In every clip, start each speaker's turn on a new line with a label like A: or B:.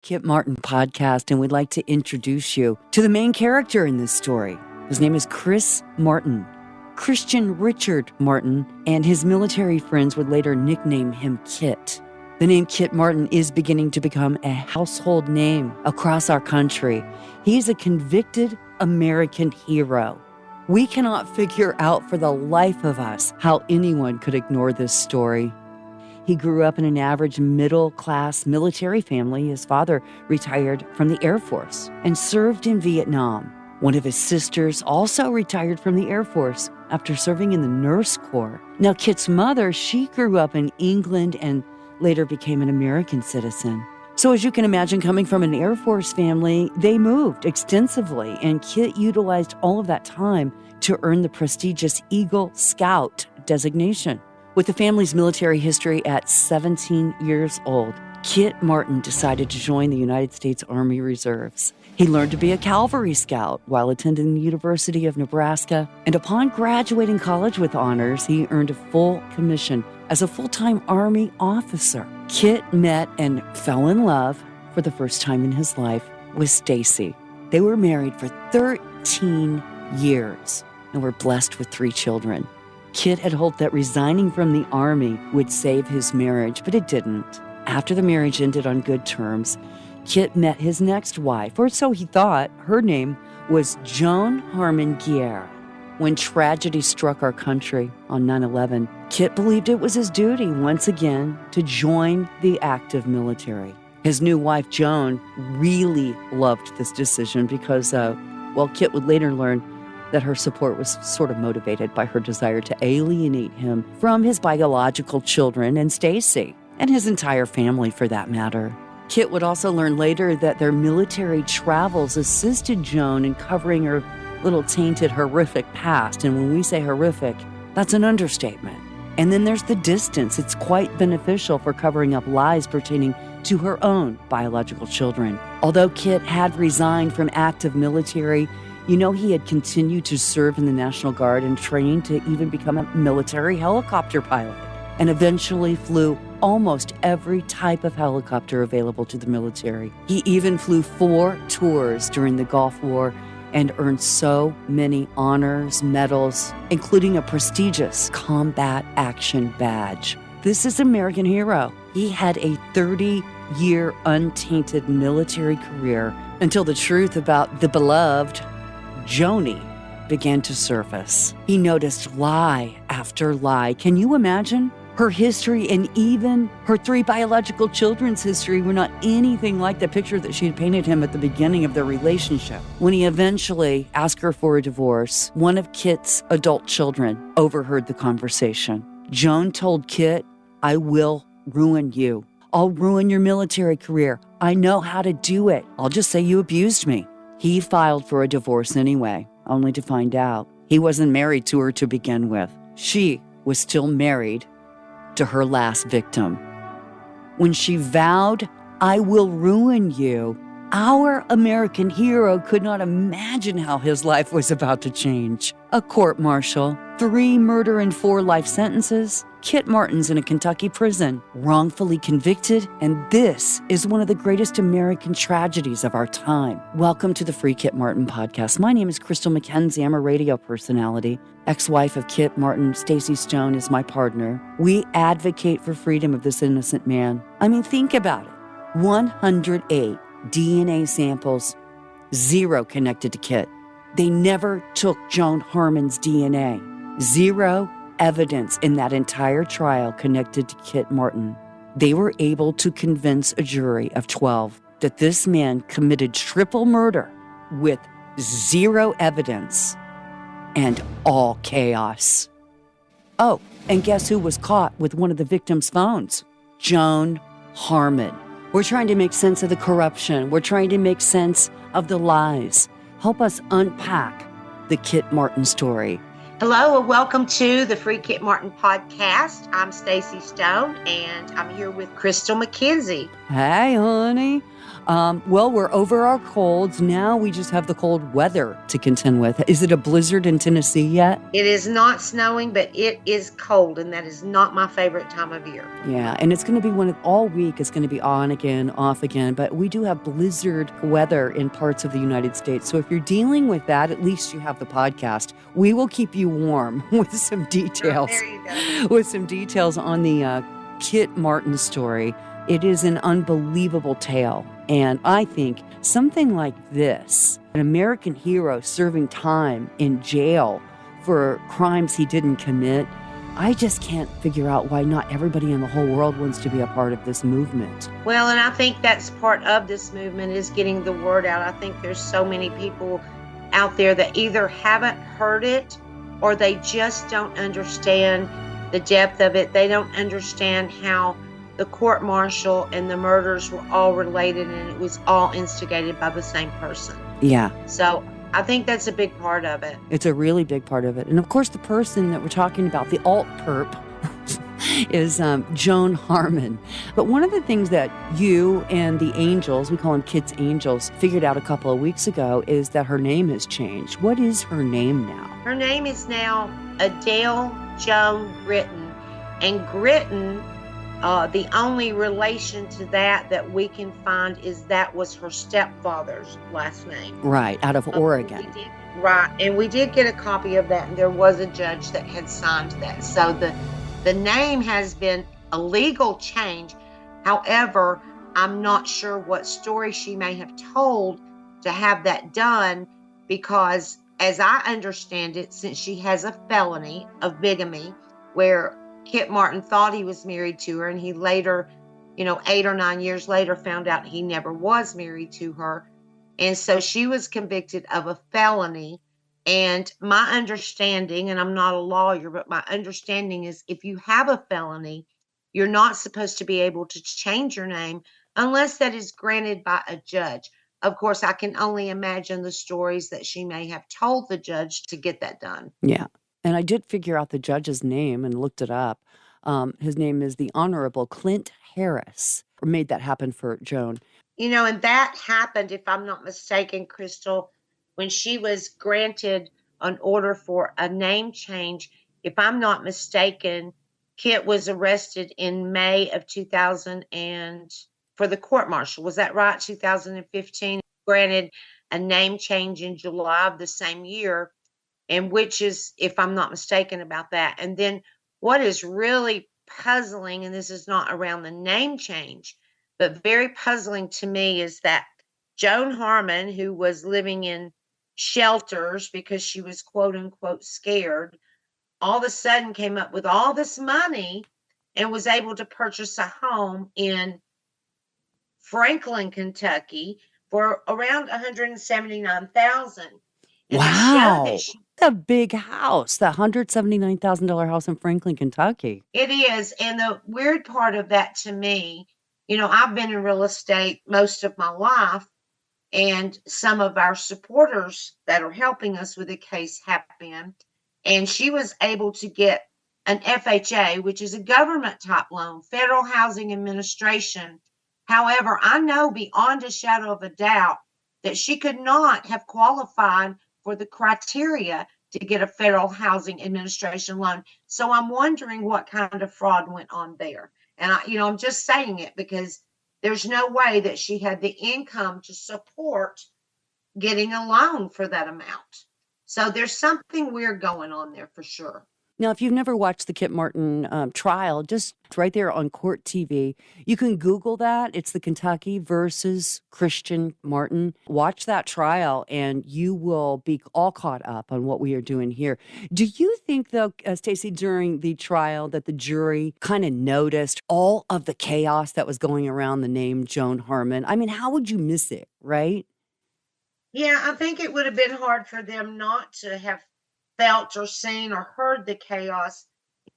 A: Kit Martin podcast, and we'd like to introduce you to the main character in this story. His name is Chris Martin. Christian Richard Martin and his military friends would later nickname him Kit. The name Kit Martin is beginning to become a household name across our country. He's a convicted American hero. We cannot figure out for the life of us how anyone could ignore this story. He grew up in an average middle-class military family. His father retired from the Air Force and served in Vietnam. One of his sisters also retired from the Air Force after serving in the Nurse Corps. Now, Kit's mother, she grew up in England and later became an American citizen. So as you can imagine, coming from an Air Force family, they moved extensively, and Kit utilized all of that time to earn the prestigious Eagle Scout designation. With the family's military history, at 17 years old, Kit Martin decided to join the United States Army Reserves. He learned to be a cavalry scout while attending the University of Nebraska, and upon graduating college with honors, he earned a full commission as a full-time Army officer. Kit met and fell in love for the first time in his life with Stacy. They were married for 13 years and were blessed with 3 children. Kit had hoped that resigning from the Army would save his marriage, but it didn't. After the marriage ended on good terms, Kit met his next wife, or so he thought. Her name was Joan Harmon Guerre. When tragedy struck our country on 9/11, Kit believed it was his duty once again to join the active military. His new wife, Joan, really loved this decision because, Kit would later learn that her support was sort of motivated by her desire to alienate him from his biological children and Stacy, and his entire family for that matter. Kit would also learn later that their military travels assisted Joan in covering her little tainted, horrific past. And when we say horrific, that's an understatement. And then there's the distance. It's quite beneficial for covering up lies pertaining to her own biological children. Although Kit had resigned from active military, he had continued to serve in the National Guard and trained to even become a military helicopter pilot, and eventually flew almost every type of helicopter available to the military. He even flew 4 tours during the Gulf War and earned so many honors, medals, including a prestigious Combat Action Badge. This is American hero. He had a 30-year untainted military career until the truth about the beloved Joni began to surface. He noticed lie after lie. Can you imagine? Her history and even her 3 biological children's history were not anything like the picture that she had painted him at the beginning of their relationship. When he eventually asked her for a divorce, one of Kit's adult children overheard the conversation. Joan told Kit, "I will ruin you. I'll ruin your military career. I know how to do it. I'll just say you abused me." He filed for a divorce anyway, only to find out he wasn't married to her to begin with. She was still married to her last victim. When she vowed, "I will ruin you," our American hero could not imagine how his life was about to change. A court-martial, 3 murder and 4 life sentences. Kit Martin's in a Kentucky prison, wrongfully convicted, and this is one of the greatest American tragedies of our time. Welcome to the Free Kit Martin podcast. My name is Crystal McKenzie. I'm a radio personality. Ex-wife of Kit Martin, Stacy Stone, is my partner. We advocate for freedom of this innocent man. I mean, think about it. 108 DNA samples, 0 connected to Kit. They never took Joan Harmon's DNA. 0 evidence in that entire trial connected to Kit Martin. They were able to convince a jury of 12 that this man committed triple murder with 0 evidence and all chaos. Oh, and guess who was caught with one of the victim's phones? Joan Harmon. We're trying to make sense of the corruption. We're trying to make sense of the lies. Help us unpack the Kit Martin story.
B: Hello and welcome to the Free Kit Martin podcast. I'm Stacy Stone and I'm here with Crystal McKenzie.
A: Hey, honey. Well, we're over our colds. Now we just have the cold weather to contend with. Is it a blizzard in Tennessee yet?
B: It is not snowing, but it is cold, and that is not my favorite time of year.
A: Yeah, and it's going to be all week. It's going to be on again, off again. But we do have blizzard weather in parts of the United States. So if you're dealing with that, at least you have the podcast. We will keep you warm with some details.
B: There you go.
A: With some details on the Kit Martin story. It is an unbelievable tale. And I think something like this, an American hero serving time in jail for crimes he didn't commit, I just can't figure out why not everybody in the whole world wants to be a part of this movement.
B: Well, and I think that's part of this movement is getting the word out. I think there's so many people out there that either haven't heard it or they just don't understand the depth of it. They don't understand how the court-martial and the murders were all related and it was all instigated by the same person.
A: Yeah.
B: So I think that's a big part of it.
A: It's a really big part of it. And of course, the person that we're talking about, the alt-perp, is Joan Harmon. But one of the things that you and the Angels, we call them Kit's Angels, figured out a couple of weeks ago is that her name has changed. What is her name now?
B: Her name is now Adele Joan Gritton. And Gritton, the only relation to that we can find is that was her stepfather's last name.
A: Right, out of Oregon.
B: Right, and we did get a copy of that, and there was a judge that had signed that. So the name has been a legal change. However, I'm not sure what story she may have told to have that done because, as I understand it, since she has a felony of bigamy where Kit Martin thought he was married to her, and he later, 8 or 9 years later, found out he never was married to her. And so she was convicted of a felony. And my understanding, and I'm not a lawyer, but my understanding is if you have a felony, you're not supposed to be able to change your name unless that is granted by a judge. Of course, I can only imagine the stories that she may have told the judge to get that done.
A: Yeah. And I did figure out the judge's name and looked it up. His name is the Honorable Clint Harris, or made that happen for Joan.
B: And that happened, if I'm not mistaken, Crystal, when she was granted an order for a name change. If I'm not mistaken, Kit was arrested in May of 2000 and for the court-martial. Was that right? 2015, granted a name change in July of the same year. And which is, if I'm not mistaken about that. And then what is really puzzling, and this is not around the name change, but very puzzling to me is that Joan Harmon, who was living in shelters because she was quote unquote scared, all of a sudden came up with all this money and was able to purchase a home in Franklin, Kentucky for around $179,000.
A: Wow. The big house, the $179,000 house in Franklin, Kentucky.
B: It is. And the weird part of that to me, I've been in real estate most of my life, and some of our supporters that are helping us with the case have been. And she was able to get an FHA, which is a government type loan, Federal Housing Administration. However, I know beyond a shadow of a doubt that she could not have qualified for the criteria to get a Federal Housing Administration loan. So I'm wondering what kind of fraud went on there. And I'm just saying it because there's no way that she had the income to support getting a loan for that amount. So there's something weird going on there for sure.
A: Now, if you've never watched the Kit Martin trial, just right there on Court TV, you can Google that. It's the Kentucky versus Christian Martin. Watch that trial and you will be all caught up on what we are doing here. Do you think, though, Stacey, during the trial that the jury kind of noticed all of the chaos that was going around the name Joan Harmon? I mean, how would you miss it, right?
B: Yeah, I think it would have been hard for them not to have felt or seen or heard the chaos.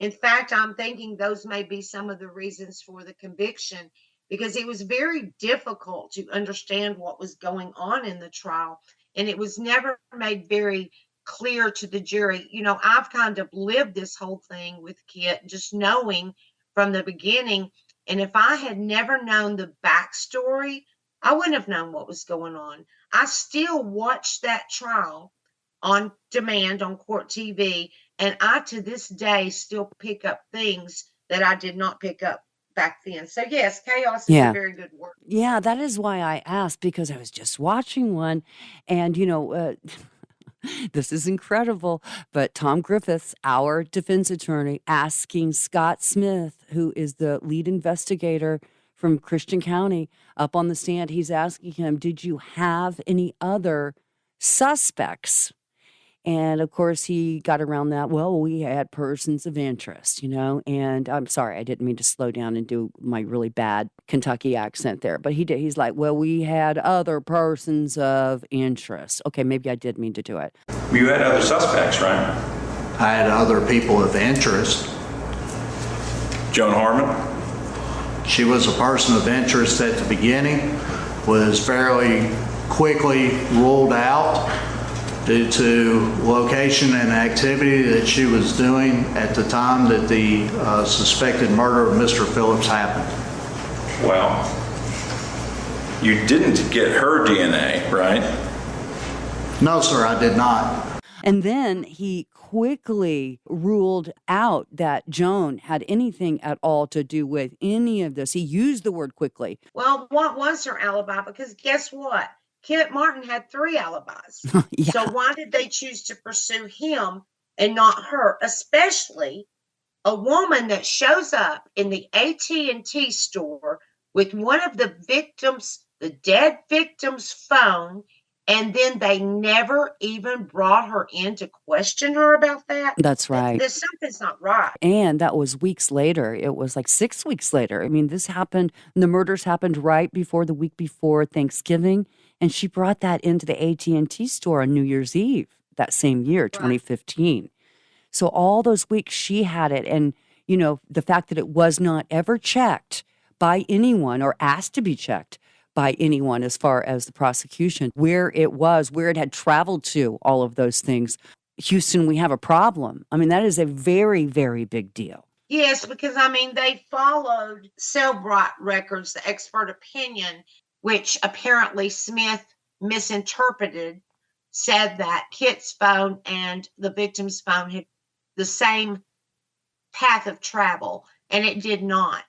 B: In fact, I'm thinking those may be some of the reasons for the conviction, because it was very difficult to understand what was going on in the trial. And it was never made very clear to the jury. I've kind of lived this whole thing with Kit, just knowing from the beginning. And if I had never known the backstory I wouldn't have known what was going on. I still watch that trial on demand on Court TV, and I to this day still pick up things that I did not pick up back then. So yes, chaos is a
A: Yeah.
B: very good word.
A: Yeah, that is why I asked, because I was just watching one and, this is incredible, but Tom Griffiths, our defense attorney, asking Scott Smith, who is the lead investigator from Christian County, up on the stand, he's asking him, did you have any other suspects? And of course, he got around that. Well, we had persons of interest, and I'm sorry, I didn't mean to slow down and do my really bad Kentucky accent there. But he did. He's like, well, we had other persons of interest. Okay, maybe I did mean to do it.
C: You had other suspects, right?
D: I had other people of interest.
C: Joan Harmon?
D: She was a person of interest at the beginning, was fairly quickly ruled out due to location and activity that she was doing at the time that the suspected murder of Mr. Phillips happened.
C: Well, you didn't get her DNA, right?
D: No, sir, I did not.
A: And then he quickly ruled out that Joan had anything at all to do with any of this. He used the word quickly.
B: Well, what was her alibi? Because guess what? Kit Martin had 3 alibis.
A: Yeah.
B: So why did they choose to pursue him and not her? Especially a woman that shows up in the AT&T store with one of the victims, the dead victim's phone, and then they never even brought her in to question her about that.
A: That's right.
B: There's something's not right.
A: And that was weeks later. It was like 6 weeks later. I mean, the murders happened right before the week before Thanksgiving. And she brought that into the AT&T store on New Year's Eve that same year, 2015. So all those weeks she had it. And, the fact that it was not ever checked by anyone or asked to be checked by anyone as far as the prosecution, where it was, where it had traveled to, all of those things. Houston, we have a problem. I mean, that is a very, very big deal.
B: Yes, because, they followed Cellbrite records, the expert opinion, which apparently Smith misinterpreted, said that Kit's phone and the victim's phone had the same path of travel, and it did not.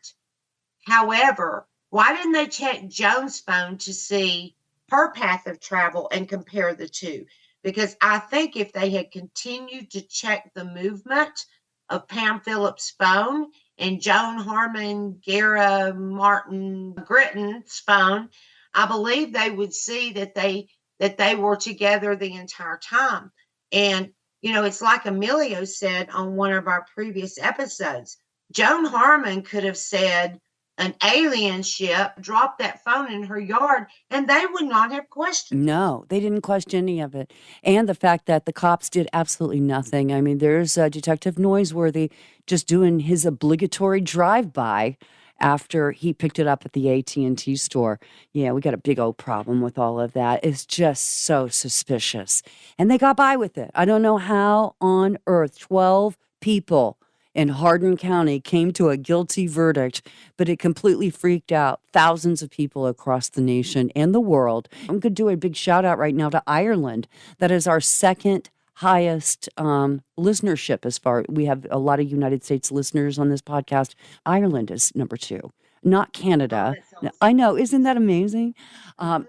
B: However, why didn't they check Joan's phone to see her path of travel and compare the two? Because I think if they had continued to check the movement of Pam Phillips' phone and Joan Harmon, Gara Martin Gritton's phone, I believe they would see that they were together the entire time. And, it's like Emilio said on one of our previous episodes, Joan Harmon could have said an alien ship dropped that phone in her yard and they would not have questioned.
A: No, they didn't question any of it. And the fact that the cops did absolutely nothing. I mean, there's Detective Noiseworthy just doing his obligatory drive-by after he picked it up at the AT&T store. Yeah, we got a big old problem with all of that. It's just so suspicious. And they got by with it. I don't know how on earth 12 people in Hardin County came to a guilty verdict, but it completely freaked out thousands of people across the nation and the world. I'm going to do a big shout out right now to Ireland. That is our second highest listenership as far. We have a lot of United States listeners on this podcast. Ireland is number 2. Not Canada.
B: Awesome.
A: I know. Isn't that amazing?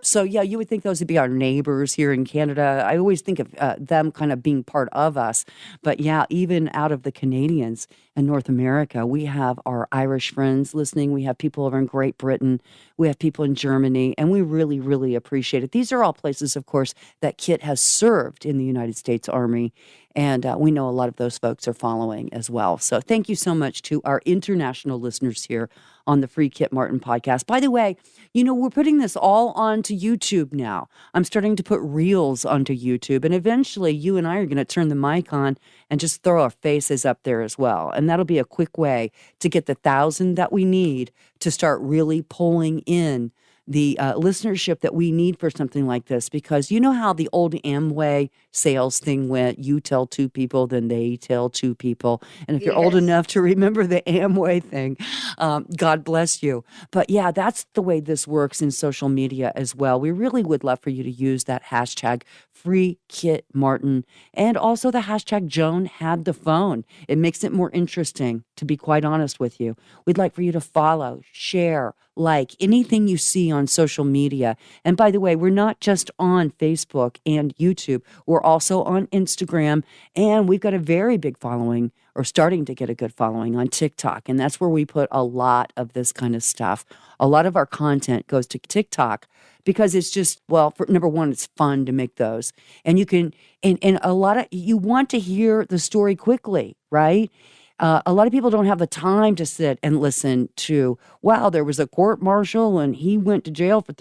A: So, yeah, you would think those would be our neighbors here in Canada. I always think of them kind of being part of us. But, yeah, even out of the Canadians in North America, we have our Irish friends listening. We have people over in Great Britain. We have people in Germany. And we really, really appreciate it. These are all places, of course, that Kit has served in the United States Army. And we know a lot of those folks are following as well. So thank you so much to our international listeners here on the Free Kit Martin podcast. By the way, we're putting this all onto YouTube now. I'm starting to put reels onto YouTube. And eventually you and I are going to turn the mic on and just throw our faces up there as well. And that'll be a quick way to get the 1,000 that we need to start really pulling in the listenership that we need for something like this, because you know how the old Amway sales thing went, you tell two people, then they tell two people. And if you're old
B: Yes.
A: enough to remember the Amway thing, God bless you. But yeah, that's the way this works in social media as well. We really would love for you to use that hashtag #FreeKitMartin and also the hashtag Joan had the phone. It makes it more interesting, to be quite honest with you. We'd like for you to follow, share, like anything you see on social media. And by the way, we're not just on Facebook and YouTube. We're also on Instagram, and we've got a very big following, or starting to get a good following, on TikTok. And that's where we put a lot of this kind of stuff. A lot of our content goes to TikTok because it's just, well, for number one, it's fun to make those. And you can, and a lot of, you want to hear the story quickly, right? A lot of people don't have the time to sit and listen to, wow, there was a court martial and he went to jail for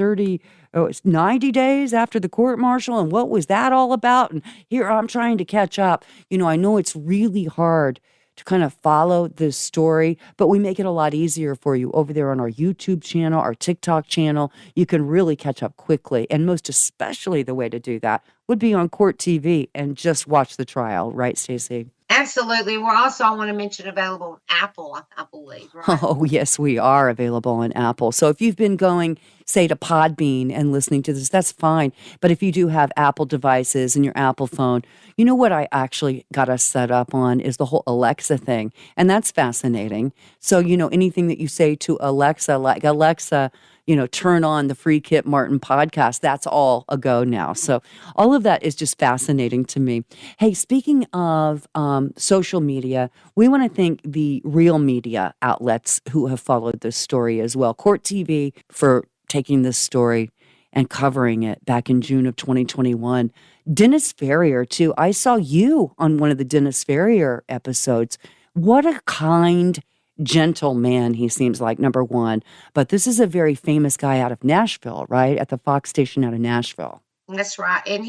A: 90 days after the court martial. And what was that all about? And here I'm trying to catch up. You know, I know it's really hard to kind of follow this story, but we make it a lot easier for you over there on our YouTube channel, our TikTok channel. You can really catch up quickly. And most especially the way to do that would be on Court TV and just watch the trial, right, Stacey?
B: Absolutely. We're also, I want to mention, available on Apple, I believe, right?
A: Oh, yes, we are available on Apple. So if you've been going, say, to Podbean and listening to this, that's fine. But if you do have Apple devices and your Apple phone, you know what I actually got us set up on is the whole Alexa thing. And that's fascinating. So, you know, anything that you say to Alexa, like, Alexa, you know, turn on the Free Kit Martin podcast, that's all a go now. So all of that is just fascinating to me. Hey, speaking of social media, we want to thank the real media outlets who have followed this story as well. Court TV for taking this story and covering it back in June of 2021. Dennis Ferrier, too. I saw you on one of the Dennis Ferrier episodes. What a kind, gentle man he seems like, number one. But this is a very famous guy out of Nashville, right? At the Fox station out of Nashville.
B: That's right. And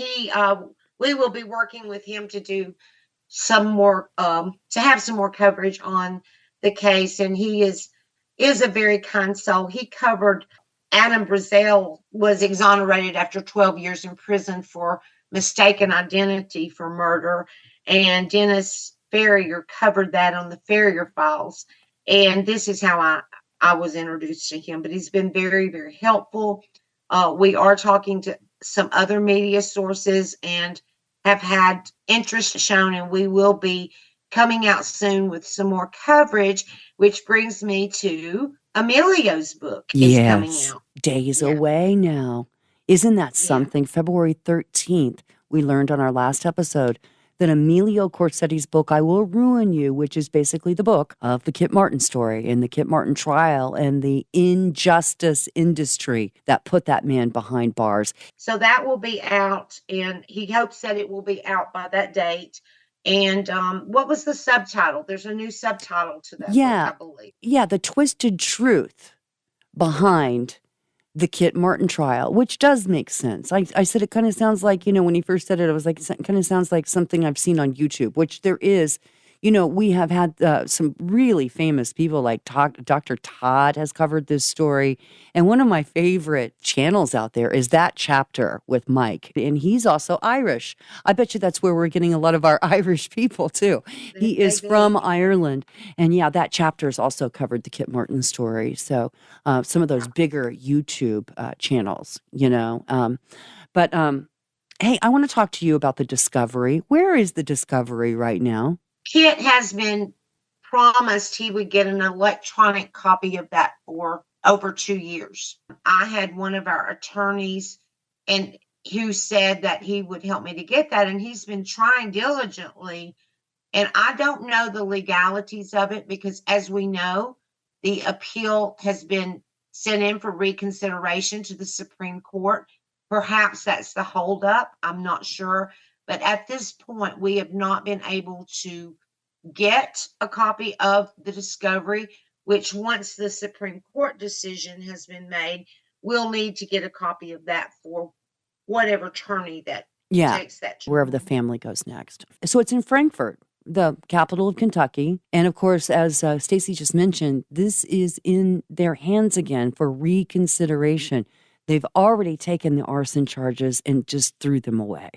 B: we will be working with him to do some more, to have some more coverage on the case. And he is a very kind soul. He covered Adam Brazel was exonerated after 12 years in prison for mistaken identity for murder. And Dennis Ferrier covered that on the Ferrier Files. And this is how I was introduced to him. But he's been very, very helpful. We are talking to some other media sources and have had interest shown, and we will be coming out soon with some more coverage, which brings me to Emilio's book is coming out.
A: Days away now. Isn't that something? February 13th, we learned on our last episode that Emilio Corsetti's book, I Will Ruin You, which is basically the book of the Kit Martin story and the Kit Martin trial and the injustice industry that put that man behind bars.
B: So that will be out, and he hopes that it will be out by that date. And what was the subtitle? There's a new subtitle to that book, I believe.
A: Yeah, The Twisted Truth Behind the Kit Martin trial, which does make sense. I said it kind of sounds like, you know, when he first said it, I was like, it kind of sounds like something I've seen on YouTube, which there is. You know, we have had some really famous people like Dr. Todd has covered this story. And one of my favorite channels out there is That Chapter with Mike. And he's also Irish. I bet you that's where we're getting a lot of our Irish people, too. He is from Ireland. And yeah, That Chapter has also covered the Kit Martin story. So some of those bigger YouTube channels, you know. But hey, I want to talk to you about the discovery. Where is the discovery right now?
B: Kit has been promised he would get an electronic copy of that for over 2 years. I had one of our attorneys and who said that he would help me to get that, and he's been trying diligently. And I don't know the legalities of it because, as we know, the appeal has been sent in for reconsideration to the Supreme Court. Perhaps that's the holdup. I'm not sure. But at this point, we have not been able to get a copy of the discovery, which once the Supreme Court decision has been made, we'll need to get a copy of that for whatever attorney that takes that.
A: Wherever the family goes next. So it's in Frankfort, the capital of Kentucky. And of course, as Stacey just mentioned, this is in their hands again for reconsideration. They've already taken the arson charges and just threw them away.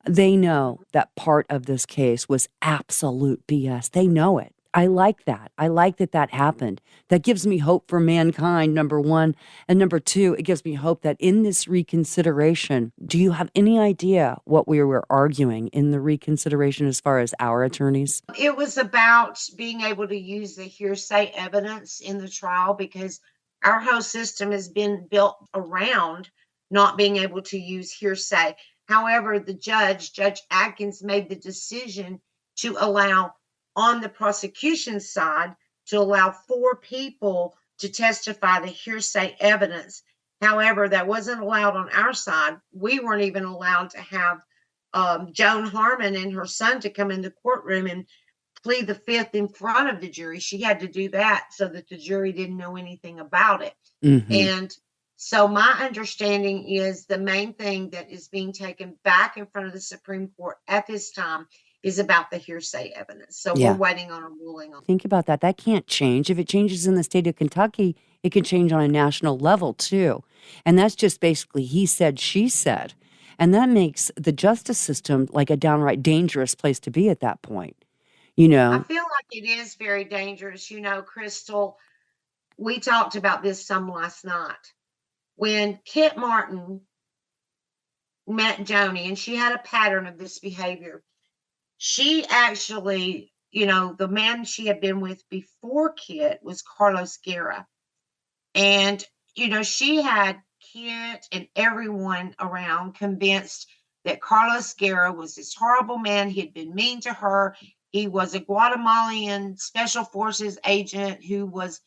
A: They know that part of this case was absolute BS. They know it. I like that. I like that that happened. That gives me hope for mankind, number one. And number two, it gives me hope that in this reconsideration, do you have any idea what we were arguing in the reconsideration as far as our attorneys?
B: It was about being able to use the hearsay evidence in the trial because our whole system has been built around not being able to use hearsay. However, Judge Atkins, made the decision to allow, on the prosecution side, to allow 4 people to testify the hearsay evidence. However, that wasn't allowed on our side. We weren't even allowed to have Joan Harmon and her son to come in the courtroom and plead the fifth in front of the jury. She had to do that so that the jury didn't know anything about it.
A: Mm-hmm.
B: And so my understanding is the main thing that is being taken back in front of the Supreme Court at this time is about the hearsay evidence. So
A: Yeah.
B: we're waiting on a ruling on.
A: Think about that. That can't change. If it changes in the state of Kentucky, it can change on a national level too. And that's just basically he said, she said. And that makes the justice system like a downright dangerous place to be at that point. You know?
B: I feel like it is very dangerous. You know, Crystal, we talked about this some last night. When Kit Martin met Joni and she had a pattern of this behavior, she actually, you know, the man she had been with before Kit was Carlos Guerra. And, you know, she had Kit and everyone around convinced that Carlos Guerra was this horrible man. He had been mean to her. He was a Guatemalan special forces agent who was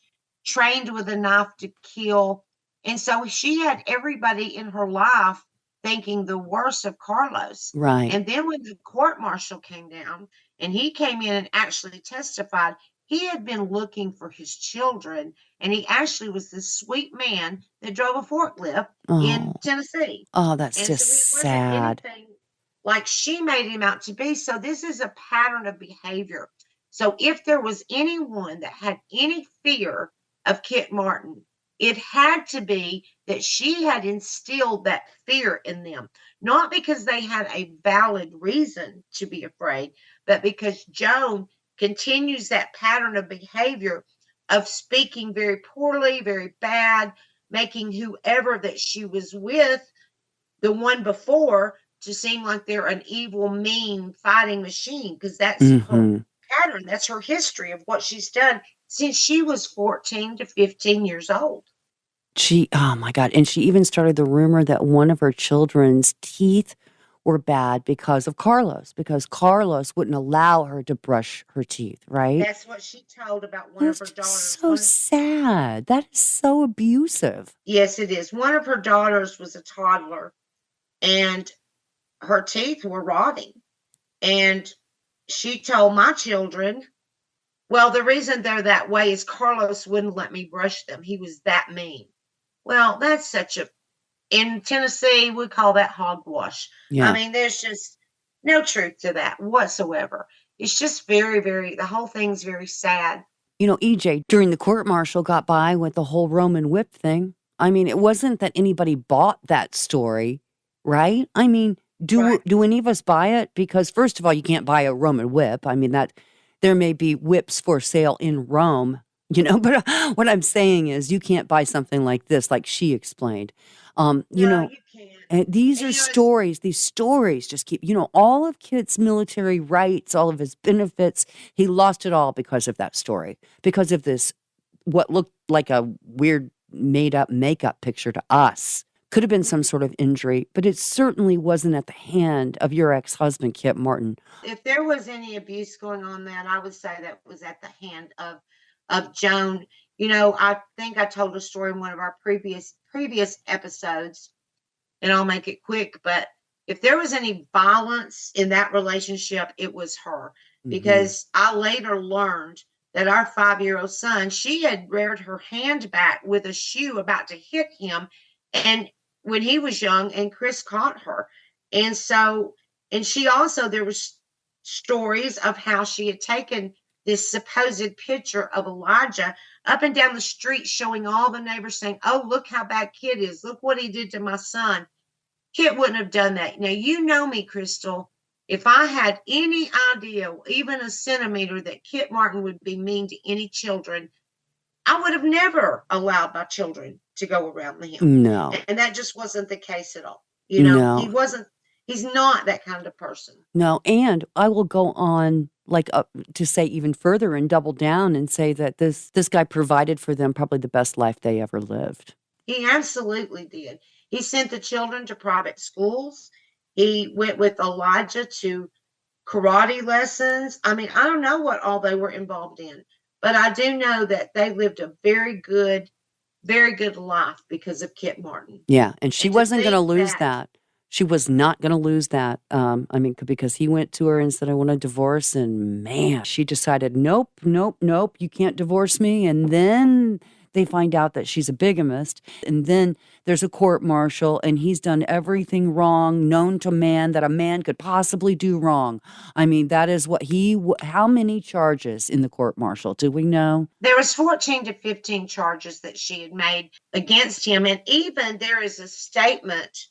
B: trained with a knife to kill. And so she had everybody in her life thinking the worst of Carlos.
A: Right.
B: And then when the court martial came down and he came in and actually testified, he had been looking for his children. And he actually was this sweet man that drove a forklift in
A: Oh.
B: Tennessee.
A: Oh, that's
B: And
A: just
B: so it
A: sad.
B: wasn't anything like she made him out to be. So this is a pattern of behavior. So if there was anyone that had any fear of Kit Martin, it had to be that she had instilled that fear in them, not because they had a valid reason to be afraid, but because Joan continues that pattern of behavior of speaking very poorly, very bad, making whoever that she was with, the one before, to seem like they're an evil, mean fighting machine, because that's her
A: Mhm.
B: pattern. That's her history of what she's done since she was 14 to 15 years old.
A: Oh my God. And she even started the rumor that one of her children's teeth were bad because of Carlos, because Carlos wouldn't allow her to brush her teeth, right?
B: That's what she told about one of
A: That's
B: her
A: just
B: daughters.
A: so sad. That is so abusive.
B: Yes, it is. One of her daughters was a toddler and her teeth were rotting. And she told my children, well, the reason they're that way is Carlos wouldn't let me brush them. He was that mean. Well, that's in Tennessee, we call that hogwash.
A: Yeah.
B: I mean, there's just no truth to that whatsoever. It's just very, very, the whole thing's very sad.
A: You know, EJ, during the court martial, got by with the whole Roman whip thing. I mean, it wasn't that anybody bought that story, right? I mean, do any of us buy it? Because first of all, you can't buy a Roman whip. I mean, that there may be whips for sale in Rome, you know, but what I'm saying is you can't buy something like this, like she explained. You know,
B: you can't.
A: and these
B: And,
A: are
B: you know,
A: stories. These stories just keep, you know, all of Kit's military rights, all of his benefits. He lost it all because of that story, because of this, what looked like a weird made up makeup picture to us. Could have been some sort of injury, but it certainly wasn't at the hand of your ex-husband, Kit Martin.
B: If there was any abuse going on, that I would say that was at the hand of Joan. You know, I think I told a story in one of our previous episodes, and I'll make it quick. But if there was any violence in that relationship, it was her, because I later learned that our 5-year-old son, she had reared her hand back with a shoe about to hit him, and when he was young, and Chris caught her. And so, and she also, there was stories of how she had taken this supposed picture of Elijah up and down the street showing all the neighbors saying, oh, look how bad Kit is. Look what he did to my son. Kit wouldn't have done that. Now, you know me, Crystal. If I had any idea, even a centimeter, that Kit Martin would be mean to any children, I would have never allowed my children to go around him.
A: No.
B: And that just wasn't the case at all. You know,
A: No.
B: He's not that kind of person.
A: No, and I will go on to say even further and double down and say that this guy provided for them probably the best life they ever lived.
B: He absolutely did. He sent the children to private schools. He went with Elijah to karate lessons. I mean, I don't know what all they were involved in, but I do know that they lived a very good life because of Kit Martin.
A: Yeah, and she wasn't going to lose
B: that.
A: that. She was not going to lose that. I mean, because he went to her and said, I want a divorce. And man, she decided, nope, you can't divorce me. And then they find out that she's a bigamist. And then there's a court martial and he's done everything wrong known to man that a man could possibly do wrong. I mean, that is what how many charges in the court martial? Do we know?
B: There was 14 to 15 charges that she had made against him. And even there is a statement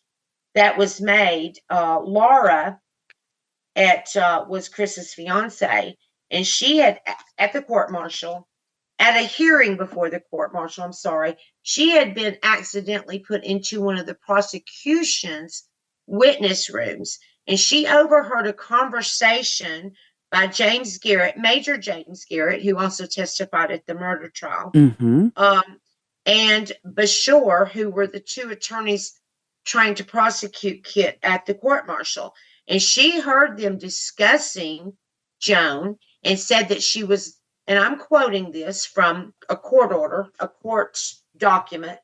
B: that was made. Laura was Chris's fiance, and she had at the court martial, at a hearing before the court martial, she had been accidentally put into one of the prosecution's witness rooms, and she overheard a conversation by James Garrett, Major James Garrett, who also testified at the murder trial,
A: Mm-hmm.
B: and Bashore, who were the two attorneys trying to prosecute Kit at the court martial. And she heard them discussing Joan and said that she was, and I'm quoting this from a court order, a court document,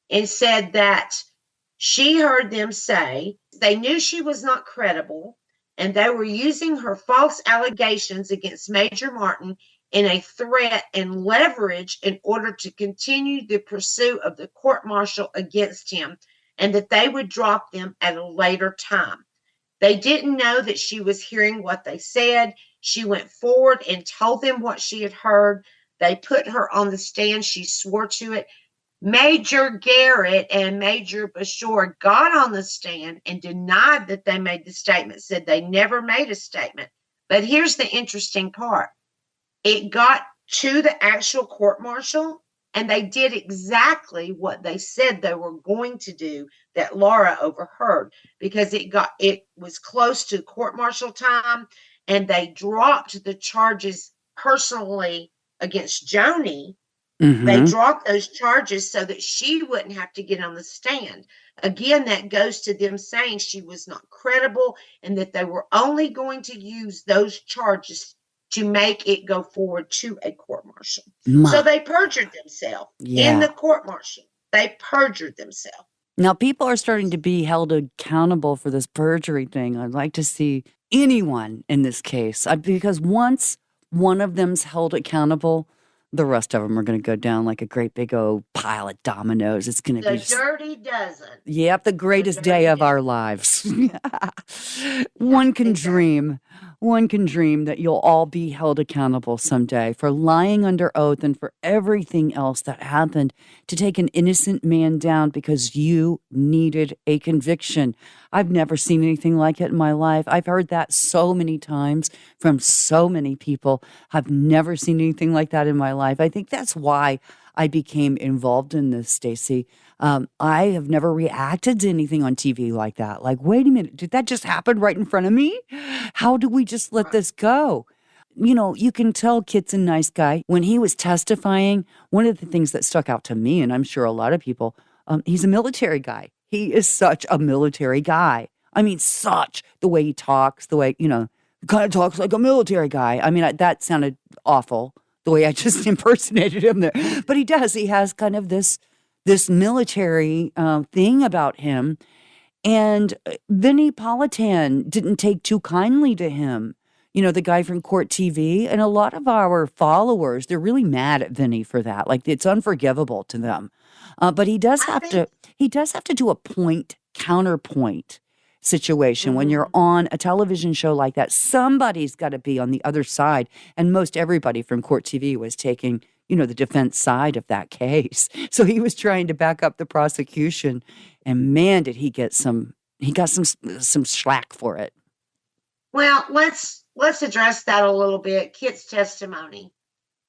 B: and said that she heard them say they knew she was not credible and they were using her false allegations against Major Martin in a threat and leverage in order to continue the pursuit of the court martial against him, and that they would drop them at a later time. They didn't know that she was hearing what they said. She went forward and told them what she had heard. They put her on the stand. She swore to it. Major Garrett and Major Bashore got on the stand and denied that they made the statement, said they never made a statement. But here's the interesting part. It got to the actual court martial, and they did exactly what they said they were going to do, that Laura overheard, because it was close to court martial time, and they dropped the charges personally against Joni.
A: Mm-hmm.
B: They dropped those charges so that she wouldn't have to get on the stand. Again, that goes to them saying she was not credible and that they were only going to use those charges to make it go forward to a court martial. So they perjured themselves in the court martial. They perjured themselves.
A: Now, people are starting to be held accountable for this perjury thing. I'd like to see anyone in this case, because once one of them's held accountable, the rest of them are going to go down like a great big old pile of dominoes. It's going to be
B: the dirty dozen.
A: Yep, the greatest day of our lives. One can dream that you'll all be held accountable someday for lying under oath and for everything else that happened to take an innocent man down because you needed a conviction. I've never seen anything like it in my life. I've heard that so many times from so many people. I've never seen anything like that in my life. I think that's why I became involved in this, Stacey. I have never reacted to anything on TV like that. Like, wait a minute, did that just happen right in front of me? How do we just let this go? You know, you can tell Kit's a nice guy. When he was testifying, one of the things that stuck out to me, and I'm sure a lot of people, he's a military guy. He is such a military guy. I mean, the way he talks, the way, kind of talks like a military guy. I mean, that sounded awful, the way I just impersonated him there. But he does. He has kind of this military thing about him. And Vinnie Politan didn't take too kindly to him. You know, the guy from Court TV. And a lot of our followers, they're really mad at Vinnie for that. Like, it's unforgivable to them. But he does have to do a counterpoint situation. When you're on a television show like that, somebody's got to be on the other side. And most everybody from Court TV was taking the defense side of that case. So he was trying to back up the prosecution, and man, did he got some slack for it.
B: Well, let's address that a little bit. Kit's testimony.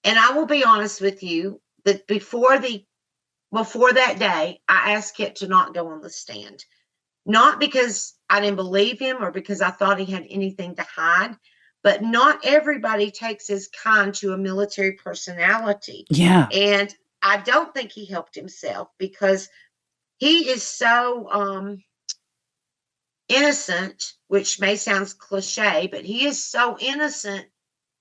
B: And I will be honest with you that before that day, I asked Kit to not go on the stand. Not because I didn't believe him or because I thought he had anything to hide, but not everybody takes as kind to a military personality.
A: Yeah.
B: And I don't think he helped himself because he is so innocent, which may sound cliche, but he is so innocent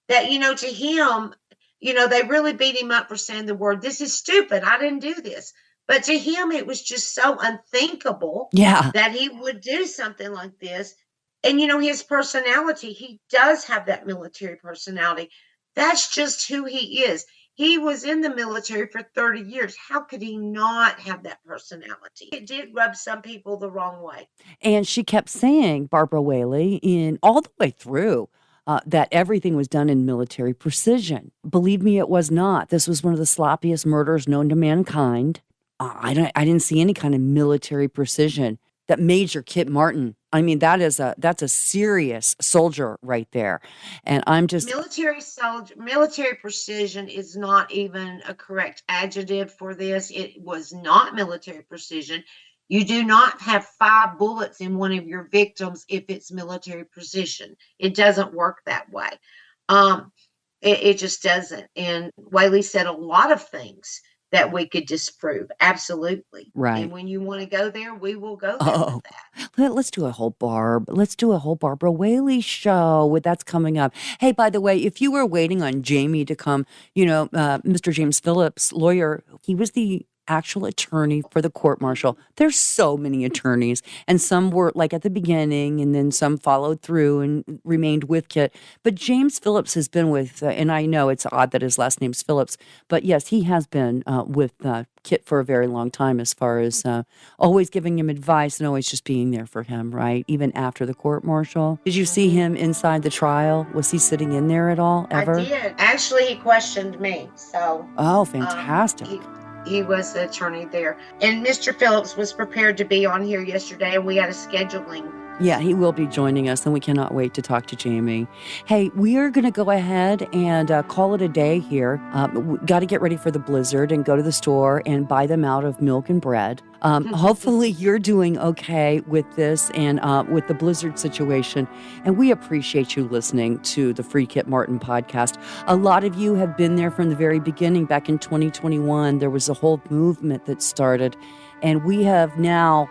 B: that, to him, they really beat him up for saying the word, "This is stupid. I didn't do this." But to him, it was just so unthinkable that he would do something like this. And, his personality, he does have that military personality. That's just who he is. He was in the military for 30 years. How could he not have that personality? It did rub some people the wrong way.
A: And she kept saying, Barbara Whaley, in all the way through, that everything was done in military precision. Believe me, it was not. This was one of the sloppiest murders known to mankind. I didn't see any kind of military precision. That Major Kit Martin, I mean, that's a serious soldier right there. And I'm just... Military
B: precision is not even a correct adjective for this. It was not military precision. You do not have 5 bullets in one of your victims if it's military precision. It doesn't work that way. It just doesn't. And Whaley said a lot of things that we could disprove. Absolutely.
A: Right.
B: And when you want to go there, we will go there with that.
A: Let's do a whole Barbara Whaley show. That's coming up. Hey, by the way, if you were waiting on Jamie to come, Mr. James Phillips, lawyer, he was the actual attorney for the court-martial. There's so many attorneys, and some were like at the beginning, and then some followed through and remained with Kit. But James Phillips has been with, and I know it's odd that his last name's Phillips, but yes, he has been with Kit for a very long time, as far as always giving him advice and always just being there for him, right? Even after the court-martial. Did you see him inside the trial? Was he sitting in there at all, ever?
B: I did. Actually, he questioned me, so.
A: Oh, fantastic.
B: He was the attorney there. And Mr. Phillips was prepared to be on here yesterday, and we had a scheduling.
A: Yeah, he will be joining us, and we cannot wait to talk to Jamie. Hey, we are going to go ahead and call it a day here. We got to get ready for the blizzard and go to the store and buy them out of milk and bread. Hopefully you're doing okay with this and with the blizzard situation. And we appreciate you listening to the Free Kit Martin podcast. A lot of you have been there from the very beginning. Back in 2021, there was a whole movement that started, and we have now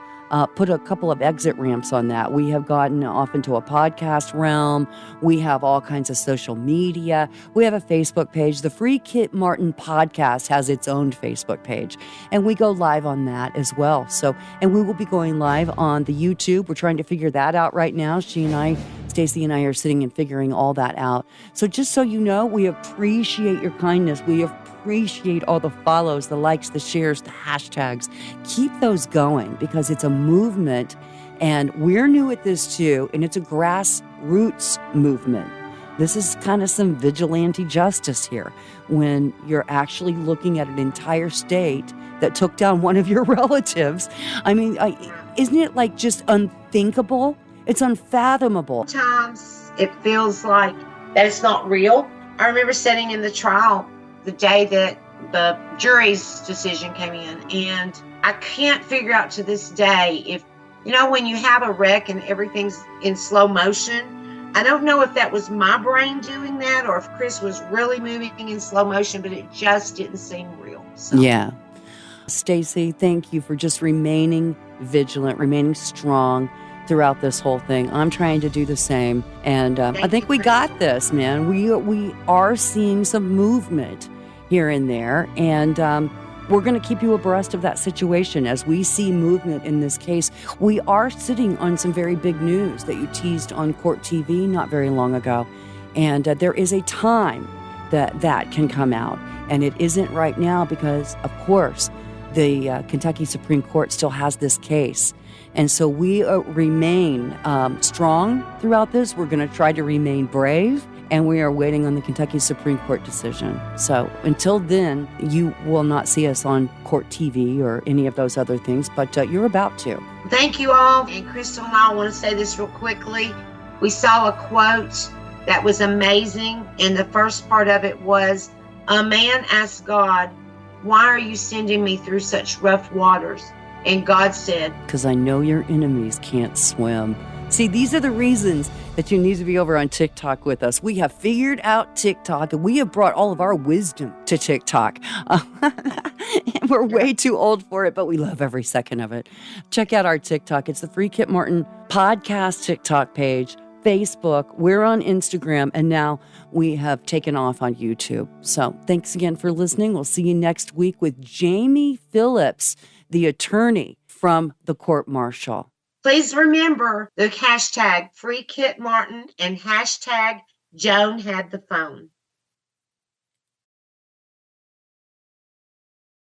A: put a couple of exit ramps on that. We have gotten off into a podcast realm. We have all kinds of social media. We have a Facebook page. The Free Kit Martin podcast has its own Facebook page, and we go live on that as well. So, and we will be going live on the YouTube. We're trying to figure that out right now. Stacy and I are sitting and figuring all that out. So just so you know, we appreciate your kindness. We appreciate all the follows, the likes, the shares, the hashtags. Keep those going, because it's a movement, and we're new at this too, and it's a grassroots movement. This is kind of some vigilante justice here, when you're actually looking at an entire state that took down one of your relatives. I mean, isn't it like just unthinkable? It's unfathomable.
B: Sometimes it feels like that it's not real. I remember sitting in the trial the day that the jury's decision came in, and I can't figure out to this day if, when you have a wreck and everything's in slow motion, I don't know if that was my brain doing that or if Chris was really moving in slow motion, but it just didn't seem real. So.
A: Yeah. Stacy, thank you for just remaining vigilant, remaining strong throughout this whole thing. I'm trying to do the same, and I think we got this, man. We are seeing some movement here and there, and we're going to keep you abreast of that situation as we see movement in this case. We are sitting on some very big news that you teased on Court TV not very long ago, and there is a time that can come out, and it isn't right now because, of course, the Kentucky Supreme Court still has this case. And so we remain strong throughout this. We're going to try to remain brave and we are waiting on the Kentucky Supreme Court decision. So until then, you will not see us on Court TV or any of those other things, but you're about to.
B: Thank you all. And Crystal and I want to say this real quickly. We saw a quote that was amazing, and the first part of it was, a man asked God, why are you sending me through such rough waters? And God said,
A: because I know your enemies can't swim. See, these are the reasons that you need to be over on TikTok with us. We have figured out TikTok, and we have brought all of our wisdom to TikTok. We're way too old for it, but we love every second of it. Check out our TikTok. It's the Free Kit Martin podcast TikTok page, Facebook. We're on Instagram, and now we have taken off on YouTube. So thanks again for listening. We'll see you next week with Jamie Phillips, the attorney from the court martial.
B: please remember the hashtag Free Kit Martin and hashtag Joan had the phone.